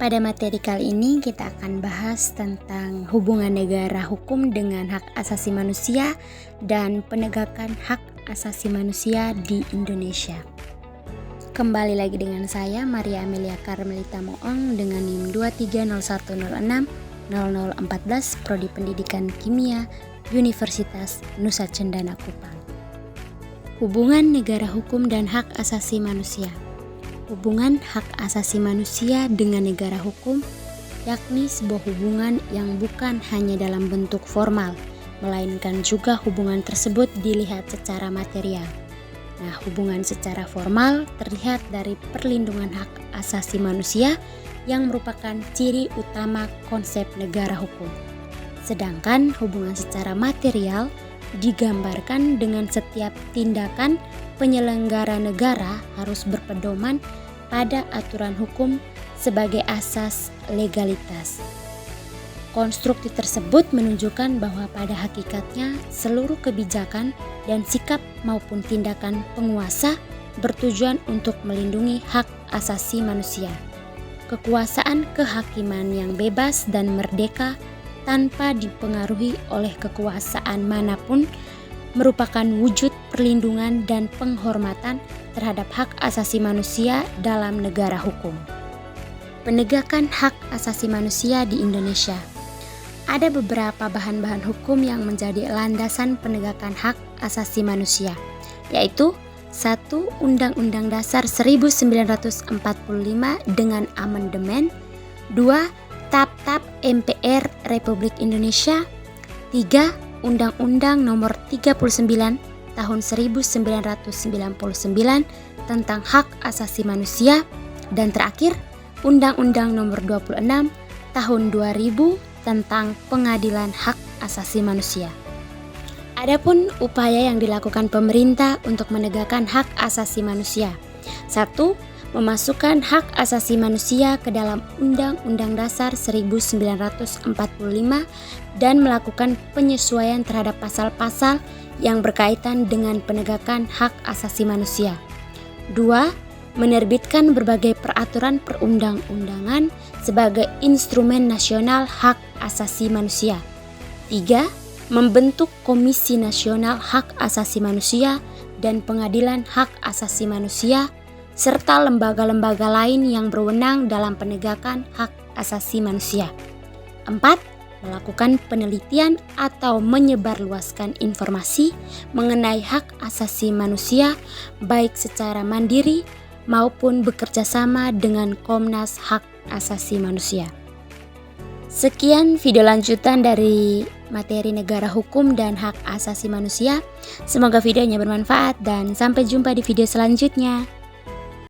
Pada materi kali ini kita akan bahas tentang hubungan negara hukum dengan hak asasi manusia dan penegakan hak asasi manusia di Indonesia. Kembali lagi dengan saya Maria Amelia Karmelita Moong dengan NIM 2301060014 Prodi Pendidikan Kimia Universitas Nusa Cendana Kupang. Hubungan negara hukum dan hak asasi manusia. Hubungan hak asasi manusia dengan negara hukum yakni sebuah hubungan yang bukan hanya dalam bentuk formal, melainkan juga hubungan tersebut dilihat secara material. Nah, hubungan secara formal terlihat dari perlindungan hak asasi manusia yang merupakan ciri utama konsep negara hukum. Sedangkan hubungan secara material digambarkan dengan setiap tindakan penyelenggara negara harus berpedoman pada aturan hukum sebagai asas legalitas. Konstruksi tersebut menunjukkan bahwa pada hakikatnya seluruh kebijakan dan sikap maupun tindakan penguasa bertujuan untuk melindungi hak asasi manusia. Kekuasaan kehakiman yang bebas dan merdeka tanpa dipengaruhi oleh kekuasaan manapun merupakan wujud perlindungan dan penghormatan terhadap hak asasi manusia dalam negara hukum. Penegakan hak asasi manusia di Indonesia. Ada beberapa bahan-bahan hukum yang menjadi landasan penegakan hak asasi manusia, yaitu 1. Undang-Undang Dasar 1945 dengan amandemen. 2. TAP-TAP MPR Republik Indonesia. 3. Undang-Undang Nomor 39 Tahun 1999 tentang Hak Asasi Manusia. Dan terakhir, Undang-Undang Nomor 26 Tahun 2000 tentang Pengadilan Hak Asasi Manusia. Adapun upaya yang dilakukan pemerintah untuk menegakkan hak asasi manusia. 1. Memasukkan hak asasi manusia ke dalam Undang-Undang Dasar 1945 dan melakukan penyesuaian terhadap pasal-pasal yang berkaitan dengan penegakan hak asasi manusia. 2. Menerbitkan berbagai peraturan perundang-undangan sebagai instrumen nasional hak asasi manusia. 3. Membentuk Komisi Nasional Hak Asasi Manusia dan Pengadilan Hak Asasi Manusia serta lembaga-lembaga lain yang berwenang dalam penegakan hak asasi manusia. 4. Melakukan penelitian atau menyebarluaskan informasi mengenai hak asasi manusia baik secara mandiri maupun bekerjasama dengan Komnas Hak Asasi Manusia. Sekian video lanjutan dari materi negara hukum dan hak asasi manusia. Semoga videonya bermanfaat dan sampai jumpa di video selanjutnya.